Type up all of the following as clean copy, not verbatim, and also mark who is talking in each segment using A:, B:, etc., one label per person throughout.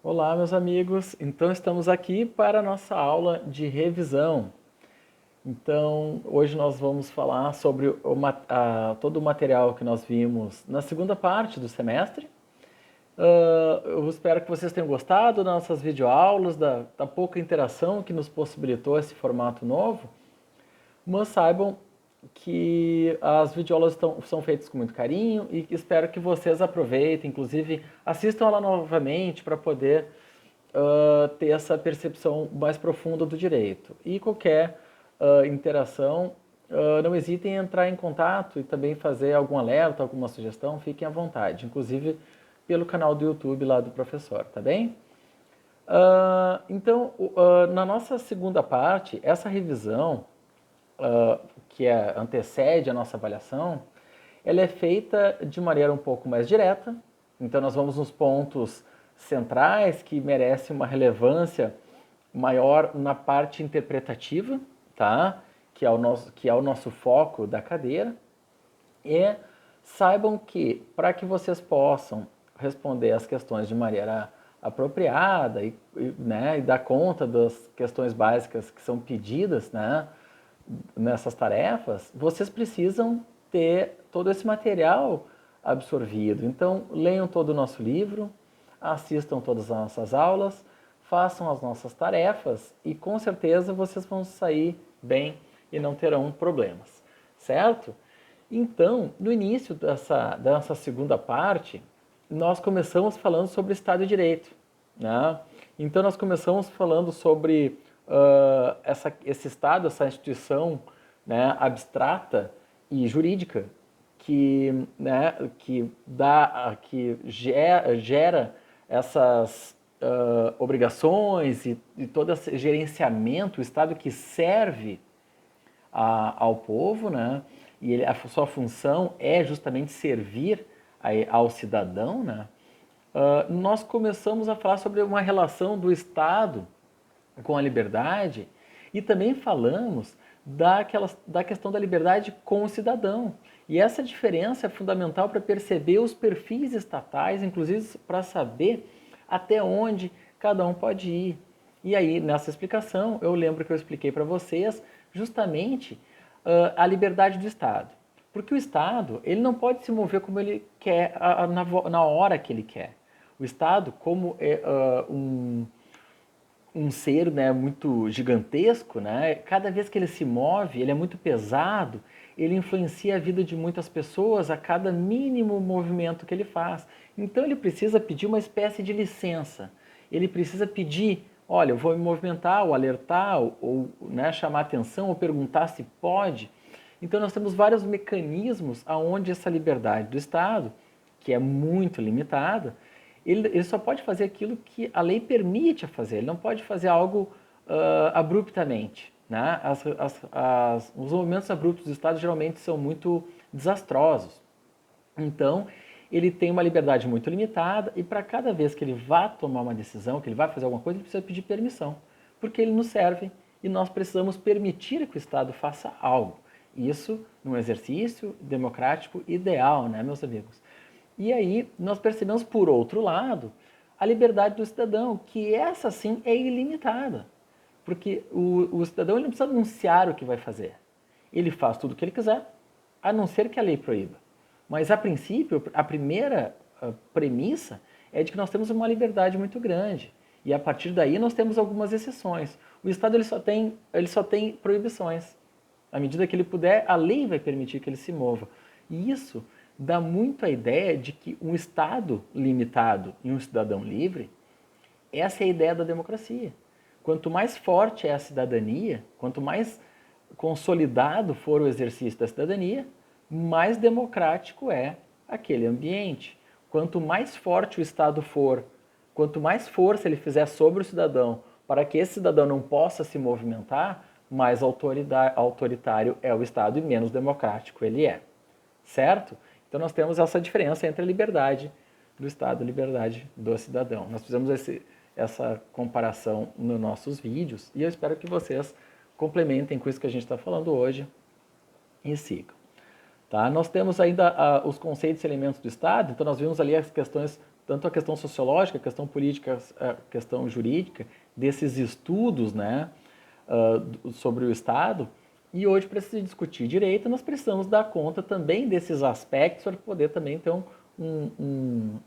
A: Olá, meus amigos. Então, estamos aqui para a nossa aula de revisão. Então, hoje nós vamos falar sobre todo o material que nós vimos na segunda parte do semestre. Eu espero que vocês tenham gostado das nossas videoaulas, da pouca interação que nos possibilitou esse formato novo. Mas saibam que as videoaulas são feitas com muito carinho e espero que vocês aproveitem, inclusive assistam ela novamente para poder ter essa percepção mais profunda do direito. E qualquer interação, não hesitem em entrar em contato e também fazer algum alerta, alguma sugestão, fiquem à vontade, inclusive pelo canal do YouTube lá do professor, tá bem? Então, na nossa segunda parte, essa revisão que antecede a nossa avaliação, ela é feita de maneira um pouco mais direta. Então, nós vamos nos pontos centrais que merecem uma relevância maior na parte interpretativa, tá? Que é o nosso foco da cadeira. E saibam que, para que vocês possam responder as questões de maneira apropriada né, e dar conta das questões básicas que são pedidas, né, nessas tarefas, vocês precisam ter todo esse material absorvido. Então, leiam todo o nosso livro, assistam todas as nossas aulas, façam as nossas tarefas e com certeza vocês vão sair bem e não terão problemas, certo? Então, no início dessa segunda parte, nós começamos falando sobre Estado de Direito, né? Então, nós começamos falando sobre esse Estado, essa instituição, né, abstrata e jurídica que gera essas obrigações e todo esse gerenciamento, o Estado que serve ao povo, né? E a sua função é justamente servir ao cidadão, né? Nós começamos a falar sobre uma relação do Estado com a liberdade e também falamos da questão da liberdade com o cidadão. E essa diferença é fundamental para perceber os perfis estatais, inclusive para saber até onde cada um pode ir. E aí, nessa explicação, eu lembro que eu expliquei para vocês justamente a liberdade do Estado. Porque o Estado, ele não pode se mover como ele quer, na hora que ele quer. O Estado, como um ser, né, muito gigantesco, né, cada vez que ele se move, ele é muito pesado, ele influencia a vida de muitas pessoas a cada mínimo movimento que ele faz. Então ele precisa pedir uma espécie de licença. Ele precisa pedir, olha, eu vou me movimentar, ou alertar, ou né, chamar atenção, ou perguntar se pode. Então nós temos vários mecanismos aonde essa liberdade do Estado, que é muito limitada, ele só pode fazer aquilo que a lei permite a fazer, ele não pode fazer algo abruptamente. Né? Os movimentos abruptos do Estado geralmente são muito desastrosos. Então, ele tem uma liberdade muito limitada e para cada vez que ele vá tomar uma decisão, que ele vai fazer alguma coisa, ele precisa pedir permissão, porque ele nos serve e nós precisamos permitir que o Estado faça algo. Isso num exercício democrático ideal, né, meus amigos? E aí nós percebemos, por outro lado, a liberdade do cidadão, que essa sim é ilimitada. Porque o cidadão ele não precisa anunciar o que vai fazer. Ele faz tudo o que ele quiser, a não ser que a lei proíba. Mas, a princípio, a primeira premissa é de que nós temos uma liberdade muito grande. E, a partir daí, nós temos algumas exceções. O Estado ele só tem proibições. À medida que ele puder, a lei vai permitir que ele se mova. E isso dá muito a ideia de que um Estado limitado e um cidadão livre, essa é a ideia da democracia. Quanto mais forte é a cidadania, quanto mais consolidado for o exercício da cidadania, mais democrático é aquele ambiente. Quanto mais forte o Estado for, quanto mais força ele fizer sobre o cidadão para que esse cidadão não possa se movimentar, mais autoritário é o Estado e menos democrático ele é. Certo? Então nós temos essa diferença entre a liberdade do Estado e a liberdade do cidadão. Nós fizemos essa comparação nos nossos vídeos e eu espero que vocês complementem com isso que a gente está falando hoje e sigam. Tá? Nós temos ainda os conceitos e elementos do Estado, então nós vimos ali as questões, tanto a questão sociológica, a questão política, a questão jurídica, desses estudos, né, sobre o Estado, e hoje, para se discutir direito, nós precisamos dar conta também desses aspectos para poder também ter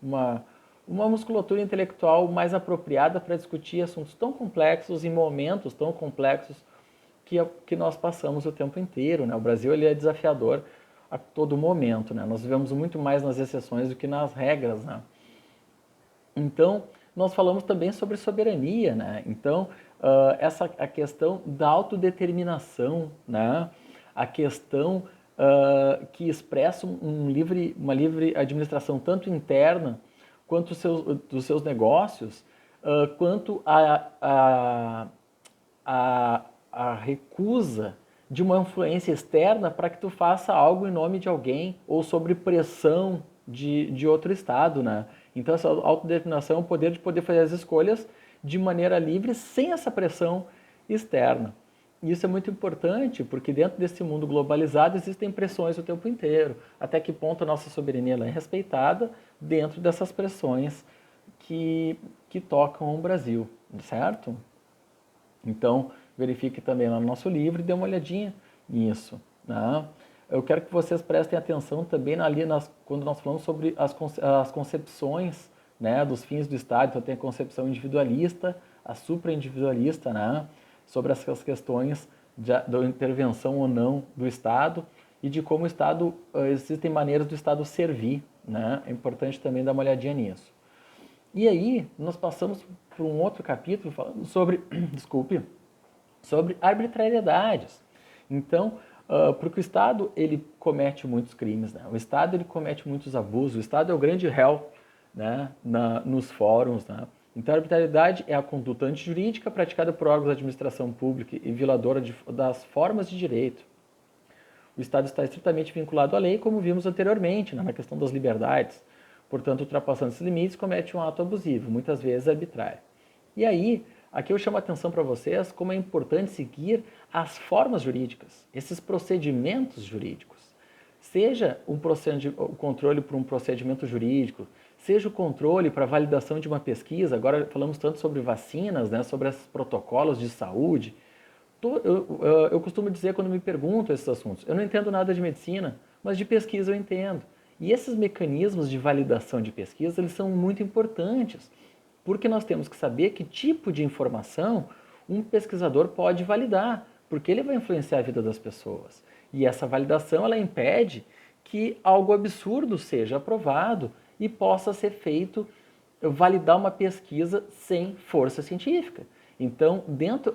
A: uma musculatura intelectual mais apropriada para discutir assuntos tão complexos em momentos tão complexos que nós passamos o tempo inteiro, né? O Brasil ele é desafiador a todo momento, né? Nós vivemos muito mais nas exceções do que nas regras, né? Então, nós falamos também sobre soberania, né? Então, a questão da autodeterminação, né? A questão que expressa uma livre administração tanto interna quanto dos seus negócios, quanto a recusa de uma influência externa para que tu faça algo em nome de alguém ou sobre pressão de outro estado, né? Então essa autodeterminação é o poder de poder fazer as escolhas de maneira livre sem essa pressão externa. E isso é muito importante porque dentro desse mundo globalizado existem pressões o tempo inteiro. Até que ponto a nossa soberania ela é respeitada dentro dessas pressões que tocam o Brasil, certo? Então, verifique também lá no nosso livro e dê uma olhadinha nisso. Né? Eu quero que vocês prestem atenção também ali quando nós falamos sobre as concepções, né, dos fins do Estado. Então, tem a concepção individualista, a supra-individualista, né, sobre essas questões da intervenção ou não do Estado e de como o Estado, existem maneiras do Estado servir. Né? É importante também dar uma olhadinha nisso. E aí, nós passamos por um outro capítulo falando sobre, desculpe, sobre arbitrariedades. Então, porque o Estado ele comete muitos crimes, né? O Estado ele comete muitos abusos, o Estado é o grande réu, né, nos fóruns. Né? Então, a arbitrariedade é a conduta antijurídica praticada por órgãos da administração pública e violadora das formas de direito. O Estado está estritamente vinculado à lei, como vimos anteriormente, né, na questão das liberdades. Portanto, ultrapassando esses limites, comete um ato abusivo, muitas vezes arbitrário. E aí, aqui eu chamo a atenção para vocês como é importante seguir as formas jurídicas, esses procedimentos jurídicos. Seja o controle por um procedimento jurídico, seja o controle para validação de uma pesquisa. Agora falamos tanto sobre vacinas, né, sobre esses protocolos de saúde. Eu costumo dizer quando me perguntam esses assuntos, eu não entendo nada de medicina, mas de pesquisa eu entendo. E esses mecanismos de validação de pesquisa, eles são muito importantes, porque nós temos que saber que tipo de informação um pesquisador pode validar, porque ele vai influenciar a vida das pessoas. E essa validação, ela impede que algo absurdo seja aprovado e possa ser feito, validar uma pesquisa sem força científica. Então,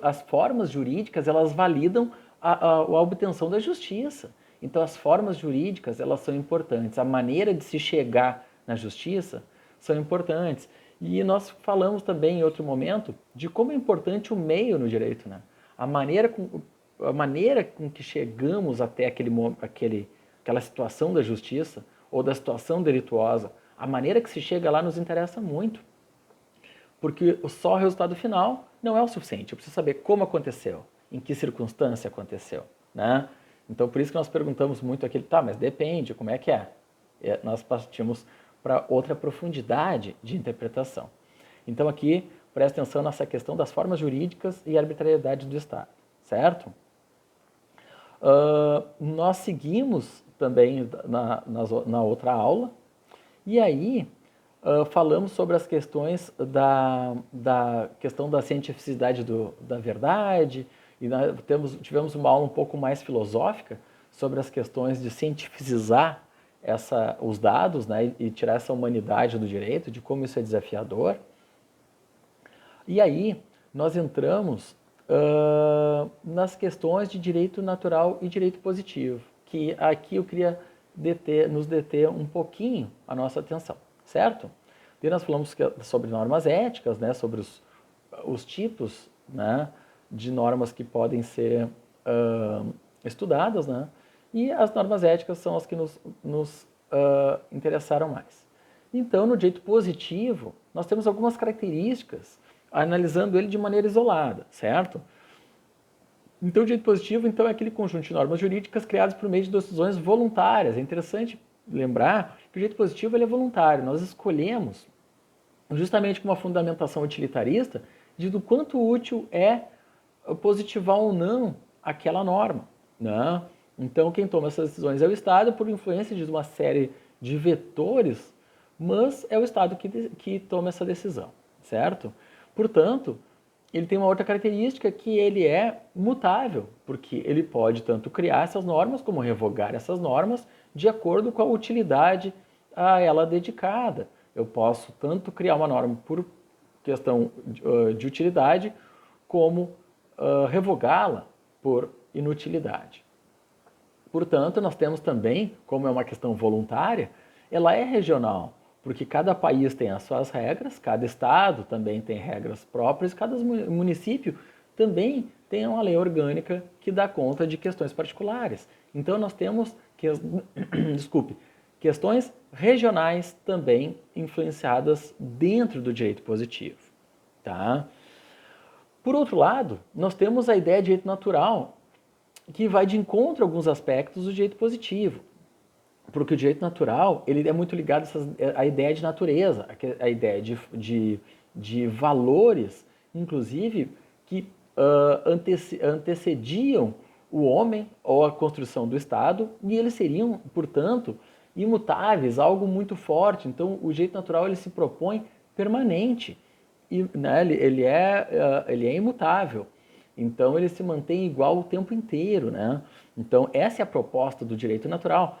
A: as formas jurídicas, elas validam a obtenção da justiça. Então, as formas jurídicas, elas são importantes. A maneira de se chegar na justiça são importantes. E nós falamos também em outro momento de como é importante o meio no direito, né? A maneira com que chegamos até aquela situação da justiça ou da situação delituosa, a maneira que se chega lá nos interessa muito. Porque só o resultado final não é o suficiente. Eu preciso saber como aconteceu, em que circunstância aconteceu, né? Então, por isso que nós perguntamos muito aqui, tá, mas depende, como é que é? Nós partimos para outra profundidade de interpretação. Então, aqui, presta atenção nessa questão das formas jurídicas e arbitrariedade do Estado, certo? Nós seguimos também na outra aula, e aí falamos sobre as questões da questão da cientificidade da verdade, e tivemos uma aula um pouco mais filosófica sobre as questões de cientificizar os dados, né, e tirar essa humanidade do direito, de como isso é desafiador. E aí nós entramos nas questões de direito natural e direito positivo, que aqui eu queria nos deter um pouquinho a nossa atenção, certo? E nós falamos sobre normas éticas, né, sobre os tipos, né, de normas que podem ser estudadas, né, e as normas éticas são as que nos interessaram mais. Então, no direito positivo, nós temos algumas características, analisando ele de maneira isolada, certo? Então, o direito positivo então, é aquele conjunto de normas jurídicas criadas por meio de decisões voluntárias. É interessante lembrar que o direito positivo ele é voluntário. Nós escolhemos, justamente com uma fundamentação utilitarista, de do quanto útil é positivar ou não aquela norma. Né? Então, quem toma essas decisões é o Estado, por influência de uma série de vetores, mas é o Estado que toma essa decisão, certo? Portanto, ele tem uma outra característica que ele é mutável, porque ele pode tanto criar essas normas como revogar essas normas de acordo com a utilidade a ela dedicada. Eu posso tanto criar uma norma por questão de utilidade, como revogá-la por inutilidade. Portanto, nós temos também, como é uma questão voluntária, ela é regional, porque cada país tem as suas regras, cada estado também tem regras próprias, cada município também tem uma lei orgânica que dá conta de questões particulares. Então nós temos desculpe, questões regionais também influenciadas dentro do direito positivo. Tá? Por outro lado, nós temos a ideia de direito natural, que vai de encontro a alguns aspectos do direito positivo. Porque o direito natural ele é muito ligado à ideia de natureza, à ideia de valores, inclusive, que antecediam o homem ou a construção do Estado, e eles seriam, portanto, imutáveis, algo muito forte. Então, o direito natural ele se propõe permanente, e, né, ele é imutável. Então, ele se mantém igual o tempo inteiro. Né? Então, essa é a proposta do direito natural.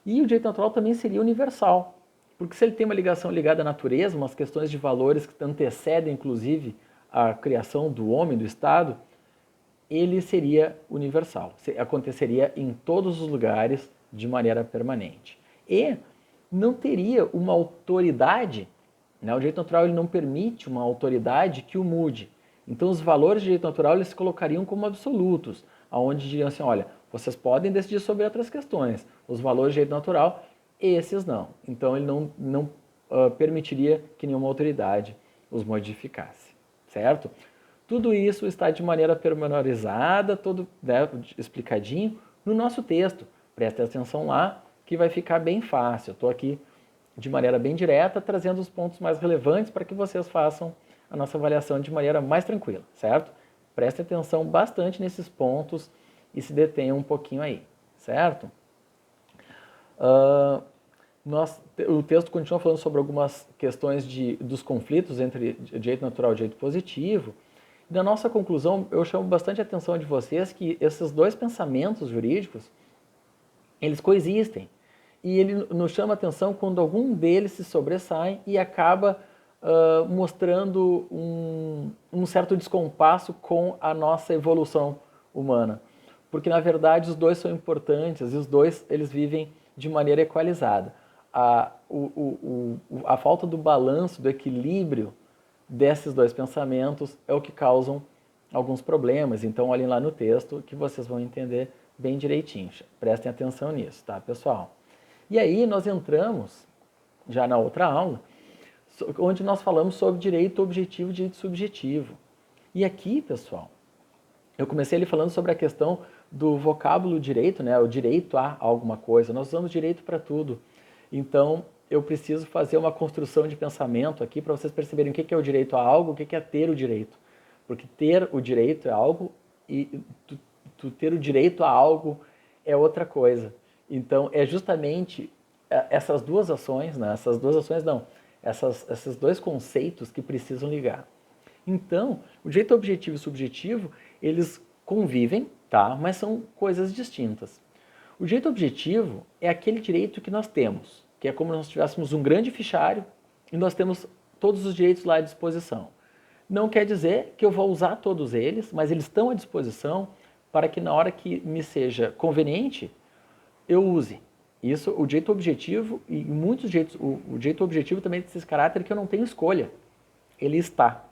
A: E o direito natural também seria universal, porque se ele tem uma ligação ligada à natureza, umas questões de valores que antecedem, inclusive, a criação do homem, do Estado, ele seria universal, aconteceria em todos os lugares de maneira permanente. E não teria uma autoridade, né? O direito natural ele não permite uma autoridade que o mude. Então os valores do direito natural eles se colocariam como absolutos, aonde diriam assim, olha, vocês podem decidir sobre outras questões, os valores do direito natural, esses não. Então ele não permitiria que nenhuma autoridade os modificasse, certo? Tudo isso está de maneira pormenorizada, todo explicadinho no nosso texto. Preste atenção lá que vai ficar bem fácil. Eu estou aqui de maneira bem direta, trazendo os pontos mais relevantes para que vocês façam a nossa avaliação de maneira mais tranquila, certo? Preste atenção bastante nesses pontos e se detenha um pouquinho aí, certo? O texto continua falando sobre algumas questões dos conflitos entre direito natural e direito positivo. Na nossa conclusão, eu chamo bastante a atenção de vocês que esses dois pensamentos jurídicos, eles coexistem. E ele nos chama a atenção quando algum deles se sobressai e acaba mostrando um certo descompasso com a nossa evolução humana. Porque, na verdade, os dois são importantes e os dois eles vivem de maneira equalizada. A falta do balanço, do equilíbrio desses dois pensamentos é o que causam alguns problemas. Então, olhem lá no texto que vocês vão entender bem direitinho. Prestem atenção nisso, tá, pessoal? E aí nós entramos, já na outra aula, onde nós falamos sobre direito objetivo e direito subjetivo. E aqui, pessoal, eu comecei ali falando sobre a questão do vocábulo direito, né? O direito a alguma coisa. Nós usamos direito para tudo. Então, eu preciso fazer uma construção de pensamento aqui para vocês perceberem o que é o direito a algo, o que é ter o direito. Porque ter o direito é algo e tu ter o direito a algo é outra coisa. Então, é justamente essas duas ações, né? Esses dois conceitos que precisam ligar. Então, o direito objetivo e subjetivo, eles convivem, tá? Mas são coisas distintas. O direito objetivo é aquele direito que nós temos, que é como se nós tivéssemos um grande fichário e nós temos todos os direitos lá à disposição. Não quer dizer que eu vou usar todos eles, mas eles estão à disposição para que na hora que me seja conveniente, eu use. Isso, o direito objetivo, e muitos direitos, o direito objetivo também tem esse caráter que eu não tenho escolha. Ele está.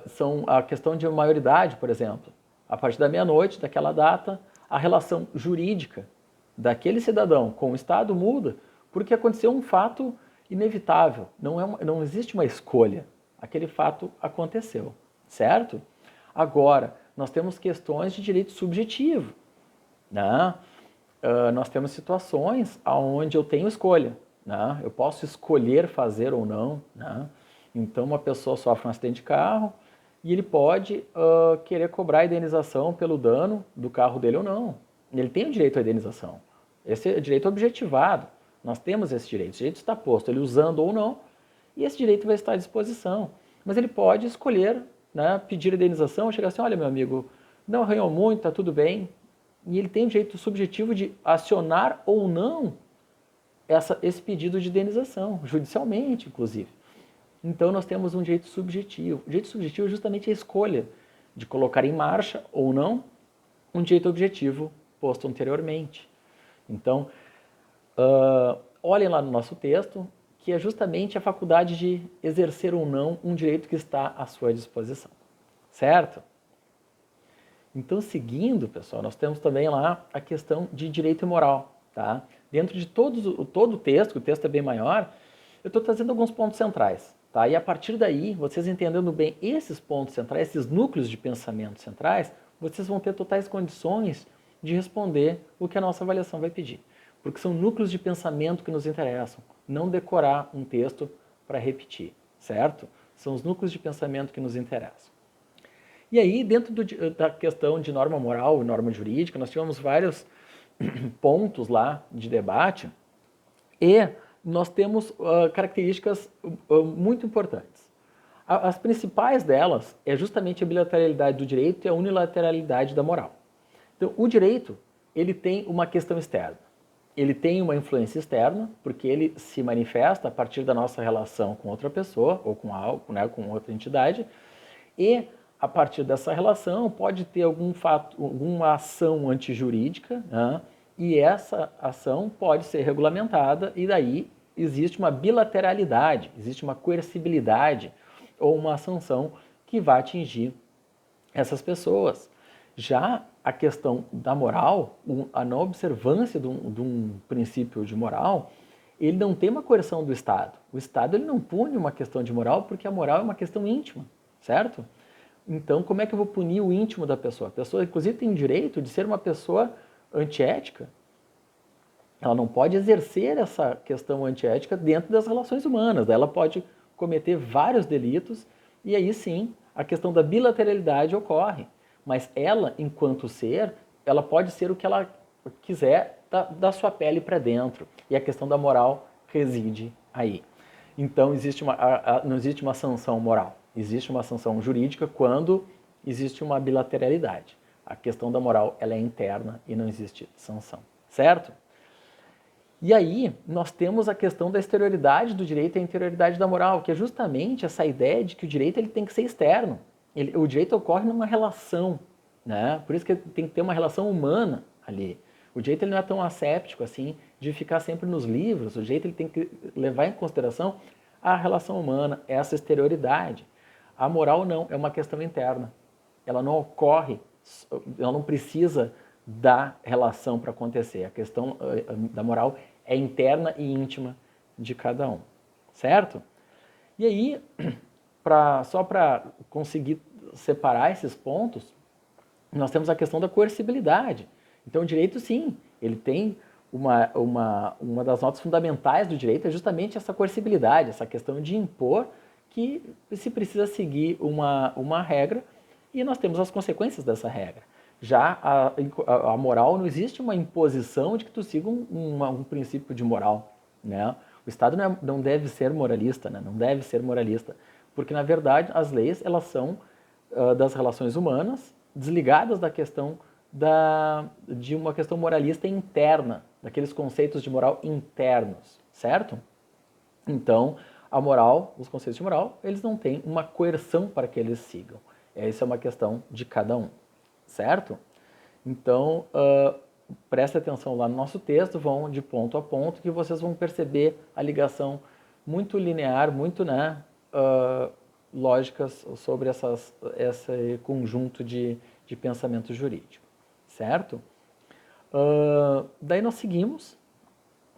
A: São a questão de maioridade, por exemplo. A partir da meia-noite, daquela data, a relação jurídica daquele cidadão com o Estado muda porque aconteceu um fato inevitável. Não existe uma escolha. Aquele fato aconteceu, certo? Agora, nós temos questões de direito subjetivo, né? Nós temos situações onde eu tenho escolha, né? Eu posso escolher fazer ou não, né? Então, uma pessoa sofre um acidente de carro e ele pode querer cobrar a indenização pelo dano do carro dele ou não. Ele tem o direito à indenização. Esse é o direito objetivado. Nós temos esse direito. Esse direito está posto, ele usando ou não, e esse direito vai estar à disposição. Mas ele pode escolher, né, pedir indenização, chegar assim, olha, meu amigo, não arranhou muito, está tudo bem. E ele tem o direito subjetivo de acionar ou não esse pedido de indenização, judicialmente, inclusive. Então, nós temos um direito subjetivo. O direito subjetivo é justamente a escolha de colocar em marcha ou não um direito objetivo posto anteriormente. Então, olhem lá no nosso texto, que é justamente a faculdade de exercer ou não um direito que está à sua disposição. Certo? Então, seguindo, pessoal, nós temos também lá a questão de direito e moral. Tá? Dentro de todo o texto, que o texto é bem maior, eu estou trazendo alguns pontos centrais. Tá? E a partir daí, vocês entendendo bem esses pontos centrais, esses núcleos de pensamento centrais, vocês vão ter totais condições de responder o que a nossa avaliação vai pedir. Porque são núcleos de pensamento que nos interessam, não decorar um texto para repetir, certo? São os núcleos de pensamento que nos interessam. E aí, dentro da questão de norma moral e norma jurídica, nós tivemos vários pontos lá de debate e nós temos características muito importantes. As principais delas é justamente a bilateralidade do direito e a unilateralidade da moral. Então, o direito, ele tem uma questão externa. Ele tem uma influência externa, porque ele se manifesta a partir da nossa relação com outra pessoa, ou com algo, né, com outra entidade, e a partir dessa relação pode ter algum fato, alguma ação antijurídica, né, e essa ação pode ser regulamentada, e daí existe uma bilateralidade, existe uma coercibilidade, ou uma sanção que vai atingir essas pessoas. Já a questão da moral, a não observância de um princípio de moral, ele não tem uma coerção do Estado. O Estado ele não pune uma questão de moral porque a moral é uma questão íntima, certo? Então, como é que eu vou punir o íntimo da pessoa? A pessoa, inclusive, tem o direito de ser uma pessoa antiética. Ela não pode exercer essa questão antiética dentro das relações humanas. Ela pode cometer vários delitos e aí sim a questão da bilateralidade ocorre. Mas ela, enquanto ser, ela pode ser o que ela quiser da sua pele para dentro. E a questão da moral reside aí. Então não existe uma sanção moral. Existe uma sanção jurídica quando existe uma bilateralidade. A questão da moral ela é interna e não existe sanção. Certo? E aí, nós temos a questão da exterioridade do direito e a interioridade da moral, que é justamente essa ideia de que o direito ele tem que ser externo. O direito ocorre numa relação, né? Por isso que tem que ter uma relação humana ali. O direito ele não é tão asséptico assim, de ficar sempre nos livros. O direito ele tem que levar em consideração a relação humana, essa exterioridade. A moral não, é uma questão interna. Ela não ocorre, ela não precisa da relação para acontecer. A questão da moral é interna e íntima de cada um, certo? E aí, só para conseguir separar esses pontos, nós temos a questão da coercibilidade. Então, o direito, sim, ele tem uma das notas fundamentais do direito é justamente essa coercibilidade, essa questão de impor que se precisa seguir uma regra e nós temos as consequências dessa regra. Já a moral, não existe uma imposição de que tu siga um princípio de moral, né? O Estado não deve ser moralista, né? Não deve ser moralista, porque na verdade as leis elas são das relações humanas, desligadas da questão de uma questão moralista interna, daqueles conceitos de moral internos, certo? Então, a moral, os conceitos de moral, eles não têm uma coerção para que eles sigam. Essa é uma questão de cada um, certo? Então, preste atenção lá no nosso texto, vão de ponto a ponto, que vocês vão perceber a ligação muito linear, muito lógicas sobre esse conjunto de pensamento jurídico, certo? Daí nós seguimos,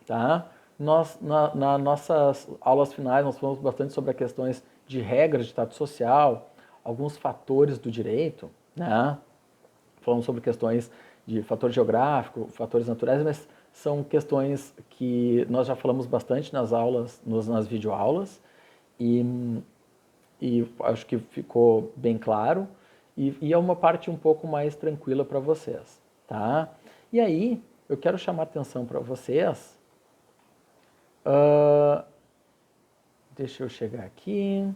A: tá? Nas nossas aulas finais, nós falamos bastante sobre as questões de regras de trato social, alguns fatores do direito, né? falamos sobre questões de fator geográfico, fatores naturais, mas são questões que nós já falamos bastante nas aulas, nas videoaulas, e acho que ficou bem claro, e é uma parte um pouco mais tranquila para vocês, tá? E aí, eu quero chamar a atenção para vocês, deixa eu chegar aqui,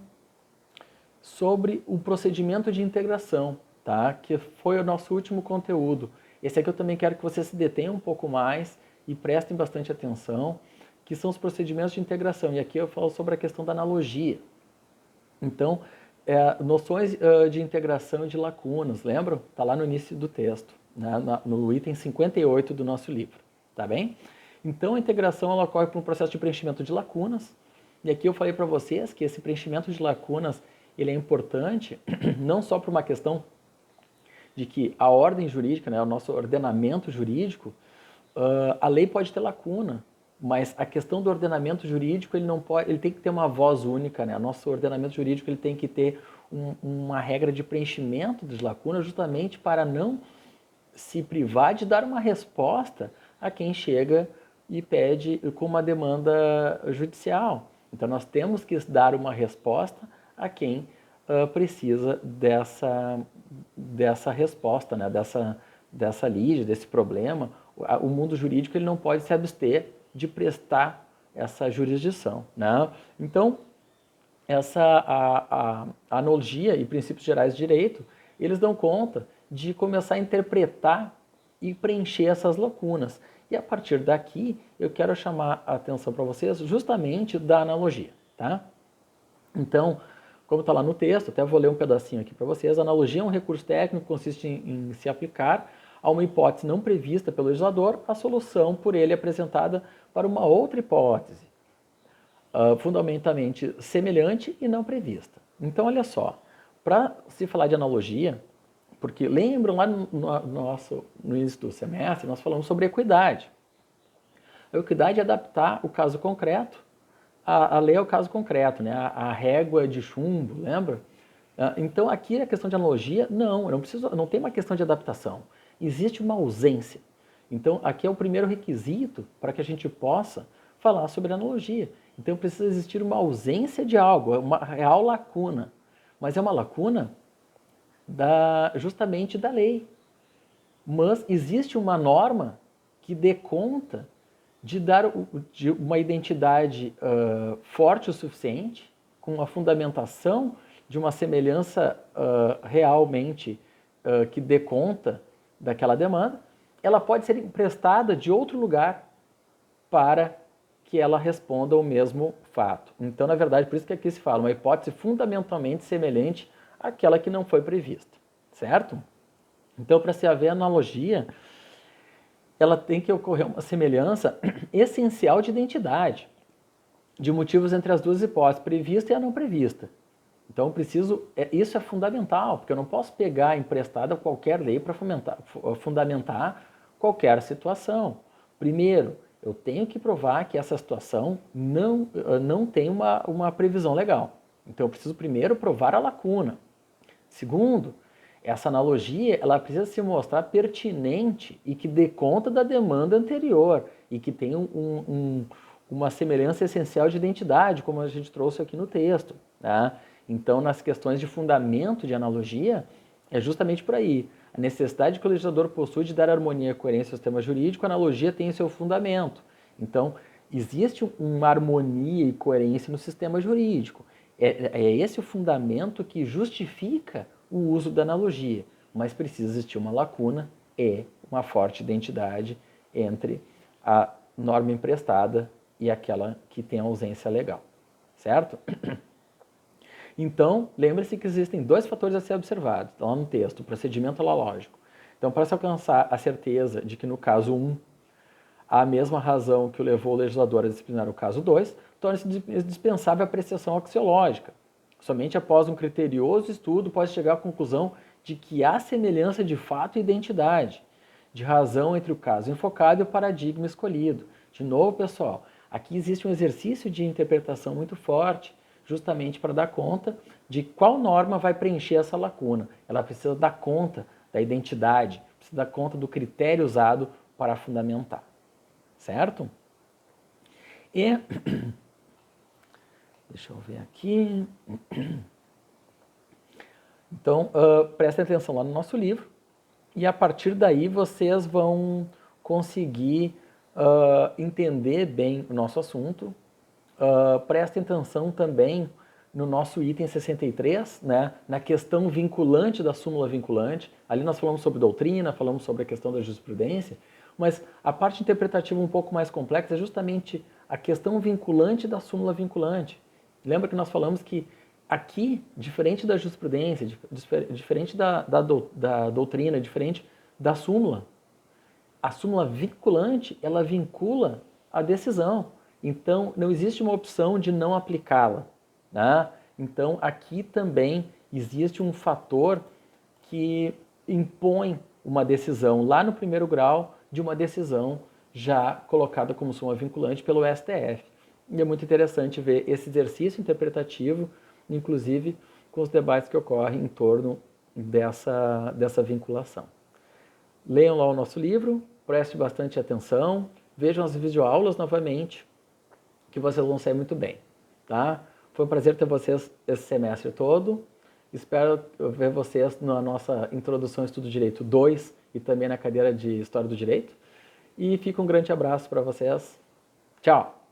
A: sobre o procedimento de integração, tá? Que foi o nosso último conteúdo. Esse aqui eu também quero que vocês se detenham um pouco mais e prestem bastante atenção, que são os procedimentos de integração. E aqui eu falo sobre a questão da analogia. Então, noções de integração e de lacunas, lembram? Está lá no início do texto, né? No item 58 do nosso livro, tá bem? Então, a integração ela ocorre por um processo de preenchimento de lacunas. E aqui eu falei para vocês que esse preenchimento de lacunas ele é importante não só por uma questão de que a ordem jurídica, né, o nosso ordenamento jurídico, a lei pode ter lacuna, mas a questão do ordenamento jurídico ele não pode, ele tem que ter uma voz única, né? O nosso ordenamento jurídico ele tem que ter uma regra de preenchimento das lacunas justamente para não se privar de dar uma resposta a quem chega e pede com uma demanda judicial. Então nós temos que dar uma resposta a quem precisa dessa resposta, né? dessa lide, desse problema. O mundo jurídico ele não pode se abster de prestar essa jurisdição, né? Então, a analogia e princípios gerais de direito, eles dão conta de começar a interpretar e preencher essas lacunas. E a partir daqui, eu quero chamar a atenção para vocês justamente da analogia, tá? Então, como está lá no texto, até vou ler um pedacinho aqui para vocês, a analogia é um recurso técnico que consiste em se aplicar a uma hipótese não prevista pelo legislador, a solução por ele apresentada para uma outra hipótese, fundamentalmente semelhante e não prevista. Então, olha só, para se falar de analogia, porque lembram lá no início do semestre, nós falamos sobre equidade. A equidade é adaptar o caso concreto a lei ao caso concreto, né? A régua de chumbo, lembra? Então, aqui a questão de analogia, não tem uma questão de adaptação. Existe uma ausência. Então, aqui é o primeiro requisito para que a gente possa falar sobre analogia. Então, precisa existir uma ausência de algo, uma real lacuna. Mas é uma lacuna justamente da lei. Mas existe uma norma que dê conta de dar uma identidade forte o suficiente, com uma fundamentação de uma semelhança realmente que dê conta daquela demanda, ela pode ser emprestada de outro lugar para que ela responda ao mesmo fato. Então, na verdade, por isso que aqui se fala uma hipótese fundamentalmente semelhante àquela que não foi prevista, certo? Então, para se haver analogia, ela tem que ocorrer uma semelhança essencial de identidade, de motivos entre as duas hipóteses, prevista e a não prevista. Então, isso é fundamental, porque eu não posso pegar emprestada qualquer lei para fundamentar qualquer situação. Primeiro, eu tenho que provar que essa situação não tem uma previsão legal. Então, eu preciso primeiro provar a lacuna. Segundo, essa analogia ela precisa se mostrar pertinente e que dê conta da demanda anterior e que tenha uma semelhança essencial de identidade, como a gente trouxe aqui no texto, tá? Então, nas questões de fundamento de analogia, é justamente por aí. A necessidade que o legislador possui de dar harmonia e coerência ao sistema jurídico, a analogia tem seu fundamento. Então, existe uma harmonia e coerência no sistema jurídico. É esse o fundamento que justifica o uso da analogia, mas precisa existir uma lacuna e uma forte identidade entre a norma emprestada e aquela que tem ausência legal, certo? Então, lembre-se que existem dois fatores a ser observados, está lá no texto, o procedimento lógico. Então, para se alcançar a certeza de que no caso 1, há a mesma razão que o levou o legislador a disciplinar o caso 2, torna-se dispensável a apreciação axiológica. Somente após um criterioso estudo pode chegar à conclusão de que há semelhança de fato e identidade, de razão entre o caso enfocado e o paradigma escolhido. De novo, pessoal, aqui existe um exercício de interpretação muito forte, justamente para dar conta de qual norma vai preencher essa lacuna. Ela precisa dar conta da identidade, precisa dar conta do critério usado para fundamentar, certo? E, deixa eu ver aqui, então prestem atenção lá no nosso livro, e a partir daí vocês vão conseguir entender bem o nosso assunto. Prestem atenção também no nosso item 63, né, na questão vinculante da súmula vinculante. Ali nós falamos sobre doutrina, falamos sobre a questão da jurisprudência, mas a parte interpretativa um pouco mais complexa é justamente a questão vinculante da súmula vinculante. Lembra que nós falamos que aqui, diferente da jurisprudência, diferente da doutrina, diferente da súmula, a súmula vinculante, ela vincula a decisão. Então, não existe uma opção de não aplicá-la, né? Então, aqui também existe um fator que impõe uma decisão lá no primeiro grau de uma decisão já colocada como súmula vinculante pelo STF. E é muito interessante ver esse exercício interpretativo, inclusive com os debates que ocorrem em torno dessa vinculação. Leiam lá o nosso livro, preste bastante atenção, vejam as videoaulas novamente, que vocês vão sair muito bem, tá? Foi um prazer ter vocês esse semestre todo. Espero ver vocês na nossa Introdução ao Estudo do Direito 2 e também na cadeira de História do Direito. E fica um grande abraço para vocês. Tchau!